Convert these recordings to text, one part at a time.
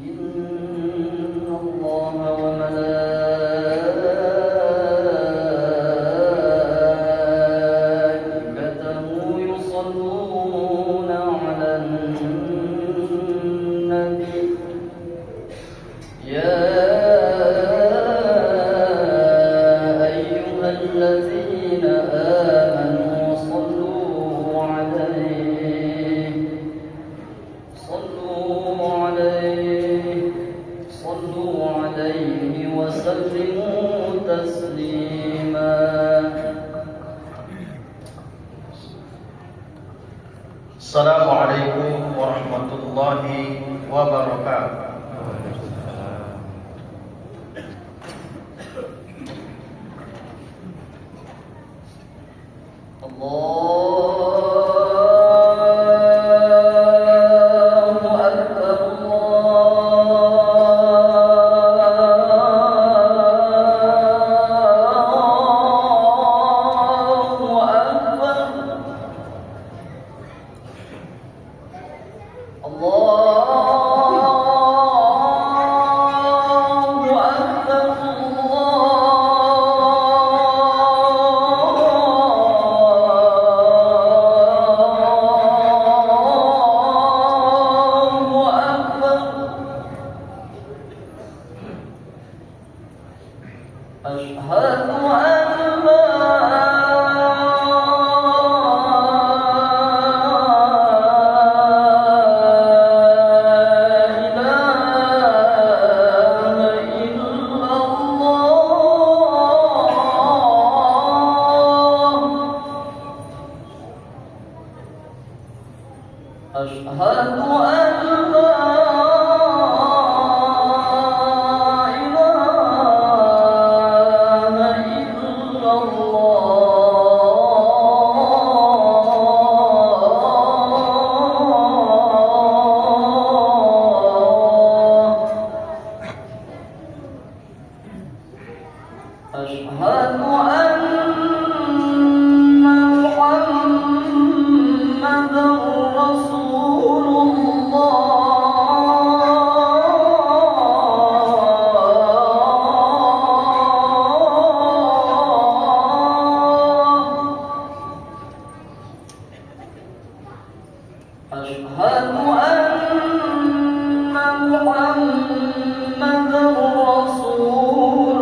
إن الله وملائكته يصلون على النبي يا أيها الذين آمنوا صلوا عليه وسلموا تسليما. Assalamualaikum warahmatullahi wabarakatuh. أشهد أن لا أشهد أن محمدًا رسول الله. أشهد أن محمدًا رسول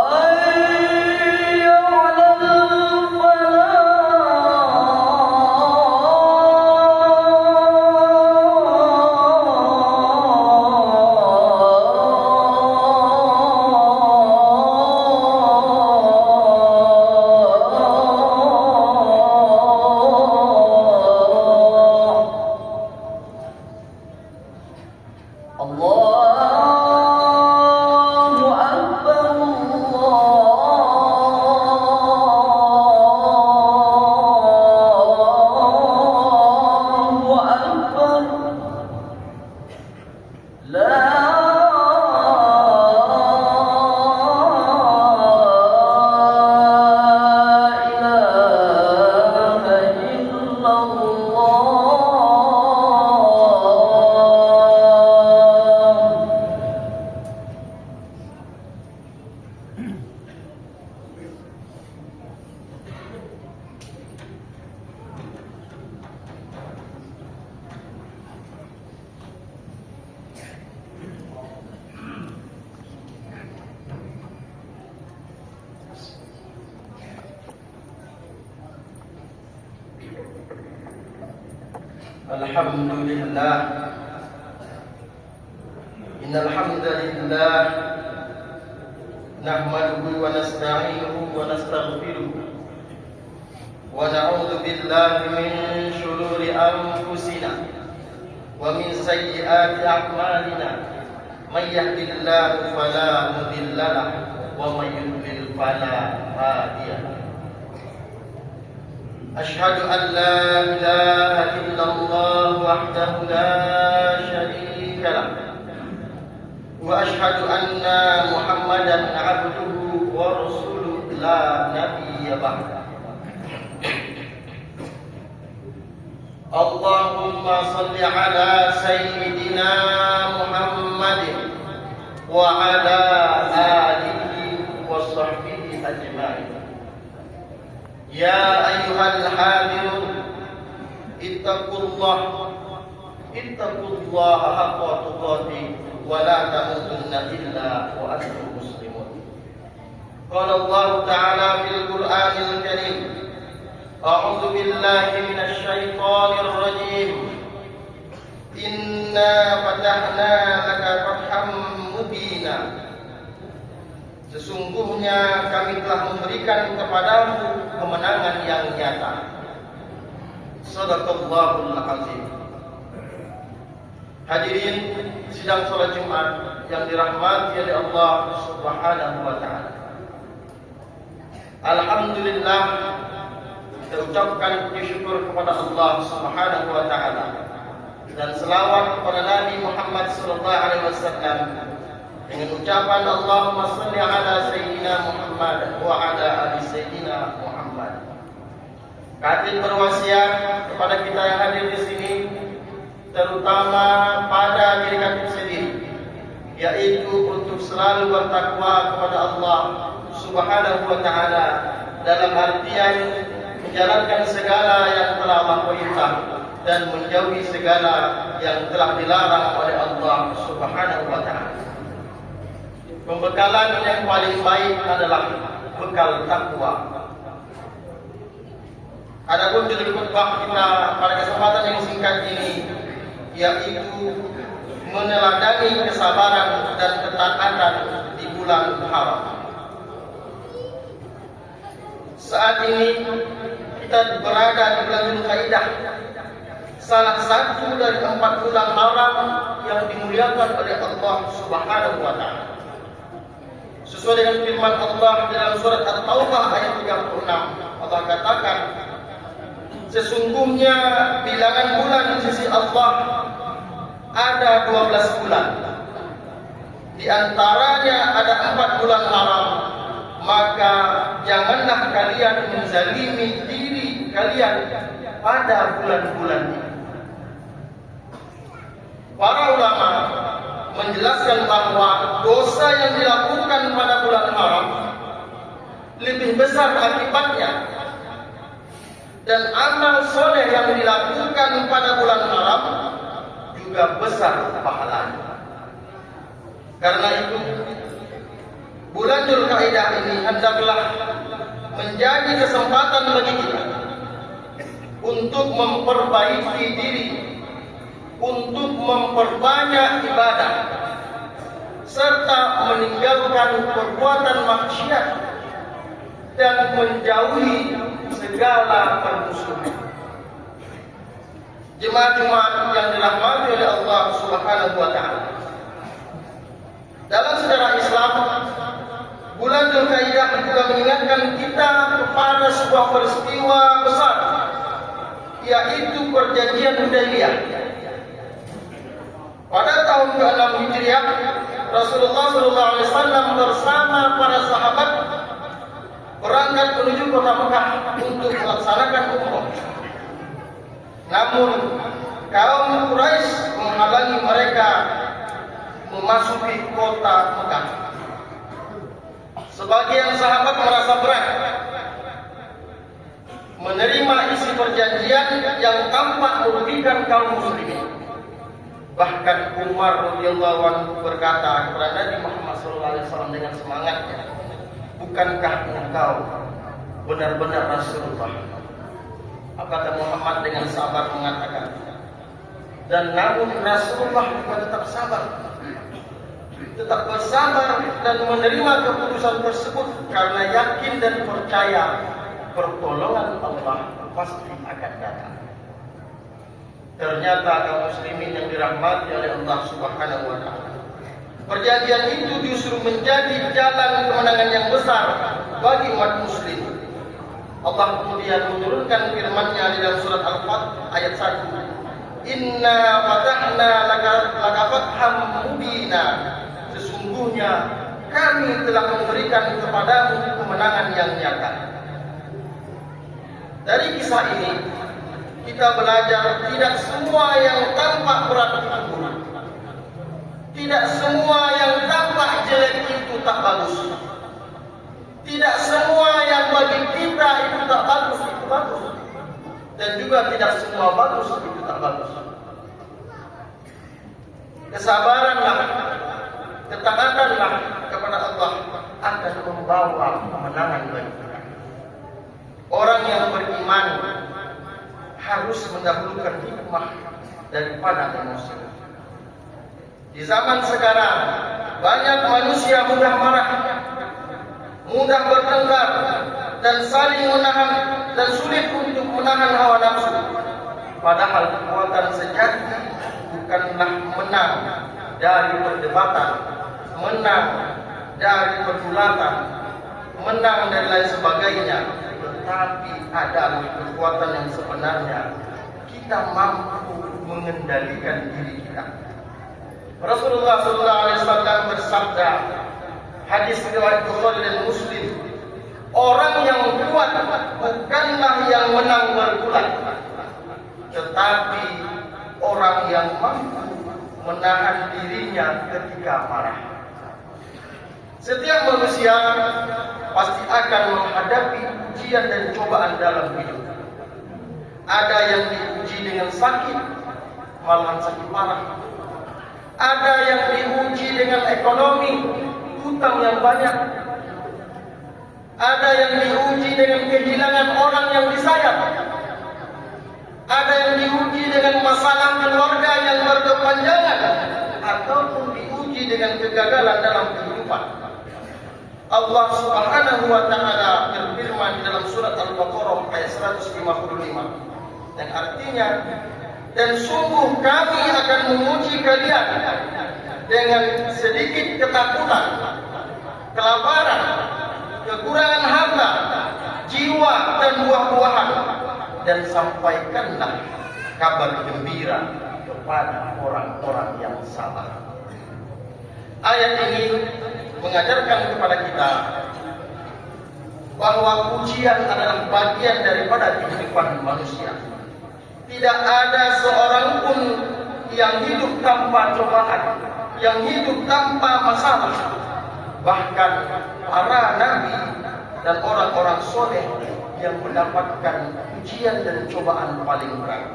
حي على الحمد لله إن الحمد لله نحمده ونستعينه ونستغفره ونعوذ بالله من شرور أنفسنا ومن سيئات أعمالنا من يهد الله فلا مضل له ومن يضلل فلا هادي له أشهد أن لا إله إلا الله وحده لا شريك له وأشهد أن محمدا عبده ورسوله لا نبي بعده اللهم صل على سيدنا محمد وعلى آله وصحبه أجمعين يا أيها الحاضرون اتقوا الله حق تقاته ولا تموتن إلا وأنتم مسلمون قال الله تعالى في القرآن الكريم أعوذ بالله من الشيطان الرجيم إنا فتحنا لك فتحا مبينا Sesungguhnya kami telah memberikan kepadamu kemenangan yang nyata. Shadaqallahul azim. Hadirin sidang salat Jumat yang dirahmati oleh Allah Subhanahu wa taala. Alhamdulillah, kita ucapkan puji syukur kepada Allah Subhanahu wa taala dan selawat kepada Nabi Muhammad sallallahu alaihi wasallam dengan ucapan Allahumma shalli ala sayyidina Muhammad wa ala ali sayyidina Muhammad. Kami berwasiat kepada kita yang hadir di sini, terutama pada diri kami sendiri, yaitu untuk selalu bertakwa kepada Allah Subhanahu wa taala dalam artian menjalankan segala yang telah Allah perintah dan menjauhi segala yang telah dilarang oleh Allah Subhanahu wa taala. Pembekalan yang paling baik adalah bekal takwa. Adapun judul khutbah kita pada kesempatan yang singkat ini yaitu meneladani kesabaran dan ketaatan di bulan haram. Saat ini kita berada di bulan Dzulqa'dah, salah satu dari 4 bulan haram yang dimuliakan oleh Allah Subhanahu wa taala. Sesuai dengan firman Allah dalam surat At-Taubah ayat 36, Allah katakan, sesungguhnya bilangan bulan di sisi Allah ada 12 bulan. Di antaranya ada 4 bulan haram. Maka janganlah kalian menzalimi diri kalian pada bulan-bulan ini. Para ulama menjelaskan bahwa dosa yang dilakukan pada bulan haram lebih besar akibatnya, dan amal soleh yang dilakukan pada bulan haram juga besar pahalanya. Karena itu bulan Dzulqa'dah ini hendaklah menjadi kesempatan bagi kita untuk memperbaiki diri, untuk memperbanyak ibadah, serta meninggalkan perbuatan maksiat dan menjauhi segala permusuhan. Jemaah-jemaah yang dirahmati oleh Allah Subhanahu wa taala, dalam sejarah Islam, bulan Dzulqa'dah juga mengingatkan kita kepada sebuah peristiwa besar, yaitu perjanjian Hudaybiyah. Pada tahun ke-6 Hijriah, Rasulullah SAW bersama para sahabat berangkat menuju kota Mekah untuk melaksanakan umrah. Namun kaum Quraisy menghalangi mereka memasuki kota Mekah. Sebagian sahabat merasa berat menerima isi perjanjian yang tampak merugikan kaum muslimin. Bahkan Umar radhiyallahu anhu berkata kepada Nabi Muhammad SAW dengan semangatnya, "Bukankah engkau benar-benar Rasulullah?" Kata Muhammad dengan sabar mengatakan, Dan namun Rasulullah juga tetap sabar, tetap bersabar dan menerima keputusan tersebut karena yakin dan percaya pertolongan Allah pasti akan datang. Ternyata kaum muslimin yang dirahmati oleh Allah Subhanahu wa taala, perjanjian itu justru menjadi jalan kemenangan yang besar bagi umat muslim. Allah kemudian menurunkan firman-Nya di dalam surat Al-Fath ayat 1. Inna fatahna laka fatham mubina. Sesungguhnya kami telah memberikan kepadamu kemenangan yang nyata. Dari kisah ini kita belajar tidak semua yang tampak berat itu buruk. Tidak semua yang tampak jelek itu tak bagus. Tidak semua yang bagi kita itu tak bagus itu bagus. Dan juga tidak semua bagus itu tak bagus. Kesabaranlah, ketaatanlah kepada Allah akan membawa kemenangan bagi kita. Orang yang beriman harus mendahulukan hikmah daripada emosi. Di zaman sekarang banyak manusia mudah marah, mudah bertengkar, dan saling menahan dan sulit untuk menahan hawa nafsu. Padahal kekuatan sejati bukanlah menang dari perdebatan, menang dari pergulatan, menang dan lain sebagainya, tetapi adalah kekuatan yang sebenarnya kita mampu mengendalikan diri kita. Rasulullah SAW bersabda, hadis riwayat Bukhari dan Muslim, orang yang kuat bukanlah yang menang bergulat, tetapi orang yang mampu menahan dirinya ketika marah. Setiap manusia pasti akan menghadapi ujian dan cobaan dalam hidup. Ada yang diuji dengan sakit, malahan sakit parah. Ada yang diuji dengan ekonomi, hutang yang banyak. Ada yang diuji dengan kehilangan orang yang disayang. Ada yang diuji dengan masalah keluarga yang berkepanjangan, ataupun diuji dengan kegagalan dalam kehidupan. Allah Subhanahu wa taala berfirman di dalam surat Al-Baqarah ayat 155 yang artinya, dan sungguh kami akan menguji kalian dengan sedikit ketakutan, kelaparan, kekurangan harta, jiwa dan buah-buahan, dan sampaikanlah kabar gembira kepada orang-orang yang sabar. Ayat ini mengajarkan kepada kita bahwa ujian adalah bagian daripada kehidupan manusia. Tidak ada seorang pun yang hidup tanpa cobaan, yang hidup tanpa masalah. Bahkan para nabi dan orang-orang soleh yang mendapatkan ujian dan cobaan paling berat.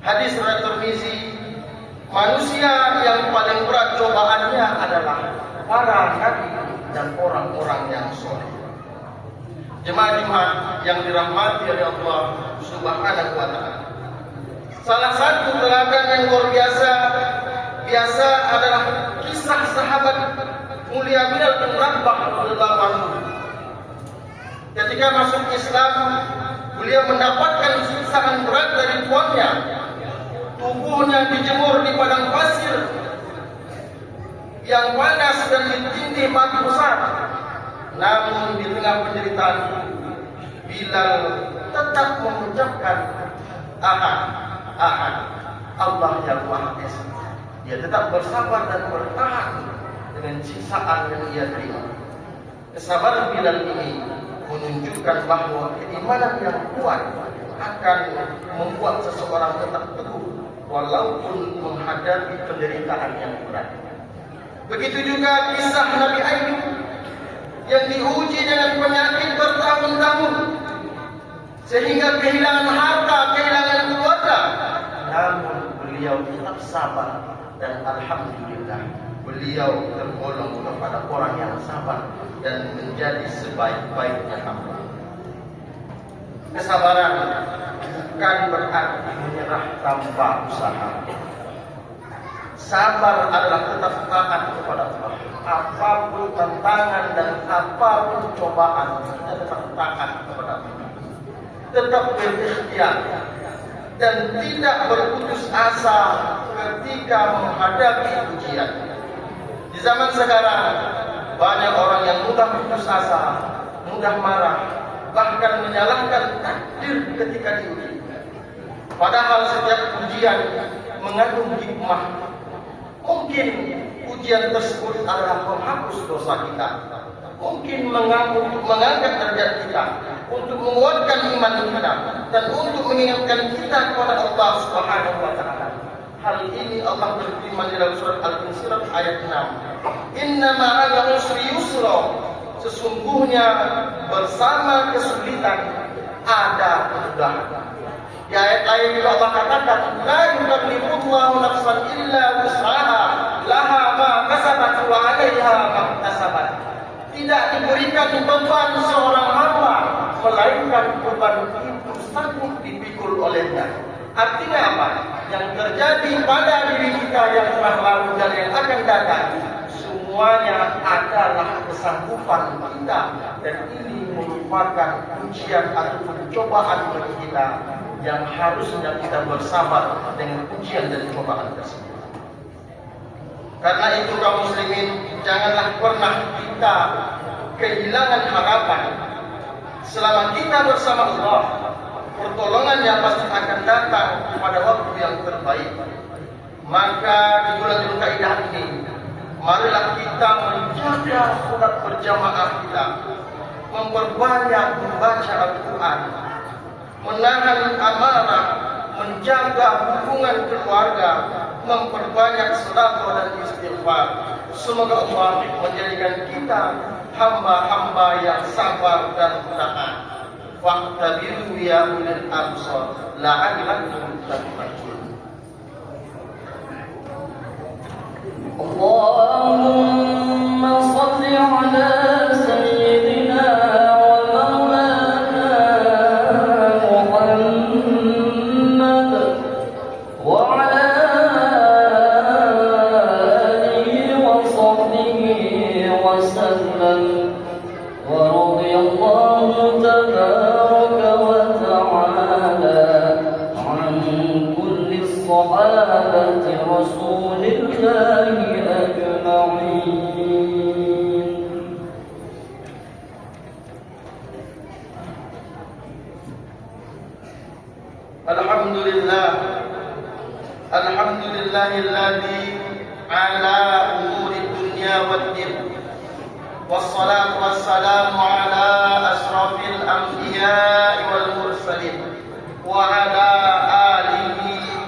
Hadis riwayat Tirmizi, manusia yang paling berat cobaannya adalah para nabi dan orang-orang yang soleh. Jemaah-jemaah yang dirahmati oleh Allah Subhanahu wa taala, salah satu teladan yang luar biasa adalah kisah sahabat mulia Bilal bin Rabah radhiyallahu anhu. Ketika masuk Islam, beliau mendapatkan siksaan berat dari tuannya. Tubuhnya dijemur di padang pasir yang panas dan ditindih batu besar. Namun di tengah penderitaan itu, Bilal tetap mengucapkan Ahad, Ahad, Allah yang Maha Esa. Dia tetap bersabar dan bertahan dengan siksaan yang ia terima. Kesabaran Bilal ini menunjukkan bahwa keimanan yang kuat akan membuat seseorang tetap teguh walaupun menghadapi penderitaan yang berat. Begitu juga kisah Nabi Ayub yang diuji dengan penyakit bertahun-tahun sehingga kehilangan harta, kehilangan keluarga. Namun beliau tetap sabar dan alhamdulillah beliau tergolong kepada orang yang sabar dan menjadi sebaik-baiknya hamba. Kesabaran bukan berarti menyerah tanpa usaha. Sabar adalah tetap taat kepada Allah. Apapun tantangan dan apapun cobaan, kita tetap taat kepada Allah. Tetap berikhtiar dan tidak berputus asa ketika menghadapi ujian. Di zaman sekarang banyak orang yang mudah putus asa, mudah marah, bahkan menyalahkan takdir ketika diuji. Padahal setiap ujian mengandung hikmah. Mungkin ujian tersebut adalah menghapus dosa kita, mungkin mengangkat derajat kita, untuk menguatkan iman kita, dan untuk mengingatkan kita kepada Allah Subhanahu wa Ta'ala. Hal ini Allah berfirman dalam surat Al-Insyirah ayat 6. Inna ma'al usri yusra, sesungguhnya bersama kesulitan ada kemudahan. Di ayat-ayat juga Allah katakan, la yukallifullahu nafsan illa wus'aha, laha ma kasabat wa 'alaiha ma iktasabat. Tidak diberikan beban seorang hamba melainkan beban itu sanggup dipikul olehnya. Artinya apa? Yang terjadi pada diri kita yang telah lalu dan yang akan datang, semuanya adalah kesanggupan kita, dan ini merupakan ujian ataupun cobaan bagi kita yang harusnya kita bersabar dengan ujian dan cobaan tersebut. Karena itu kaum muslimin, janganlah pernah kita kehilangan harapan. Selama kita bersama Allah, pertolongannya pasti akan datang pada waktu yang terbaik. Maka di bulan Dzulqa'dah ini, marilah kita menjaga salat berjamaah kita, memperbanyak membaca Al-Quran, menahan amarah, menjaga hubungan keluarga, memperbanyak sedekah dan istighfar. Semoga Allah menjadikan kita hamba-hamba yang sabar dan taat. Waqtabiru ya ulil absar la'allakum tattaqun. Allahumma salli ala sayyidina ورضي الله تبارك وتعالى عن كل الصحابة رسول الله أجمعين. الحمد لله الذي على أمور الدنيا والدين، والصلاة والسلام على أشرف الأنبياء والمرسلين وعلى آله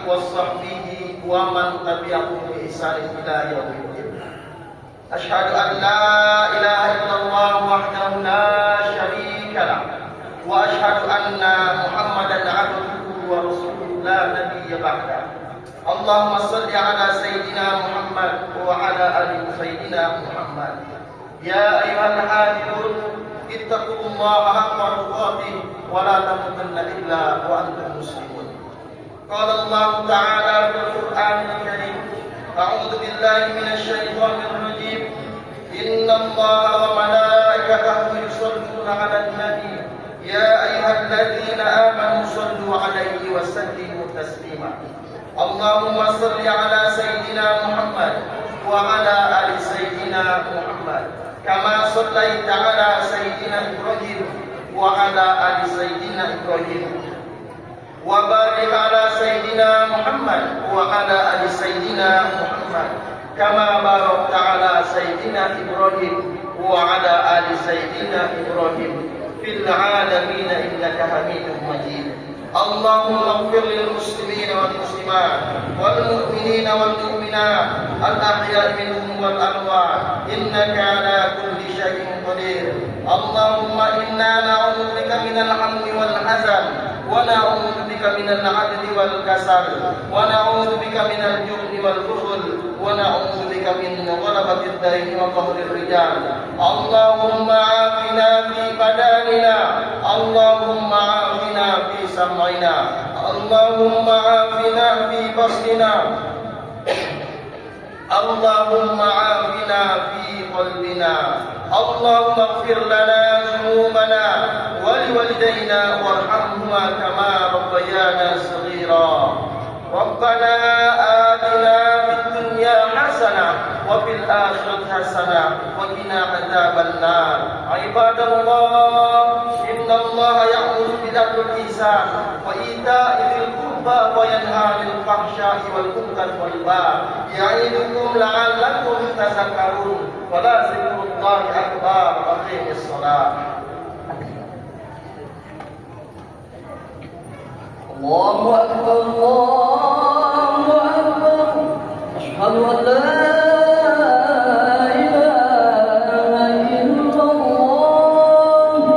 وصحبه ومن تبعهم بإحسان إلى يوم الدين. أشهد أن لا إله إلا الله وحده لا شريك له، وأشهد أن محمدا عبده ورسوله لا نبي بعده. اللهم صل على سيدنا محمد وعلى آل سيدنا محمد. يا أيها الحافظون اتقوا الله حق تقاته ولا تموتن إلا وأنتم مسلمون. قال الله تعالى في القرآن الكريم: أعوذ بالله من الشيطان الرجيم. إن الله وملائكته يصلون على النبي يا أيها الذين آمنوا صلوا عليه وسلموا تسليما. اللهم صل على سيدنا محمد وعلى آل سيدنا محمد كما صليت على سيدنا إبراهيم وعلى آل سيدنا إبراهيم، وبارك على سيدنا محمد وعلى آل سيدنا محمد كما باركت على سيدنا إبراهيم وعلى آل سيدنا إبراهيم في العالمين إنك حميد مجيد. اللهم اغفر للمسلمين والمسلمات والمؤمنين والمؤمنات الأحياء منهم والأموات إنك على كل شيء قدير. اللهم إنا نعوذ بك من الهم والحزن، ونعوذ بك من العجز والكسل، ونعوذ بك من الجبن والبخل، ونعوذ بك من غلبة الدين وقهر الرجال. اللهم عافنا في بداننا، اللهم عافنا في سمعنا، اللهم عافنا في بصرنا اللهم عافنا في قلبنا اللهم اغفر لنا ذنوبنا ولوالدينا وارحمهما كما ربيانا صغيرا ربنا آتنا في الدنيا حسنة وفي الآخرة حسنة وقنا عذاب النار عباد الله إن الله يأمر بالعدل والإحسان وإيتاء ذي القربى وينهى عن الفحشاء والمنكر والبغي يعظكم لعلكم تذكرون ولذكر الله أكبر وأقيموا الصلاة. الله أكبر الله أكبر أشهد أن لا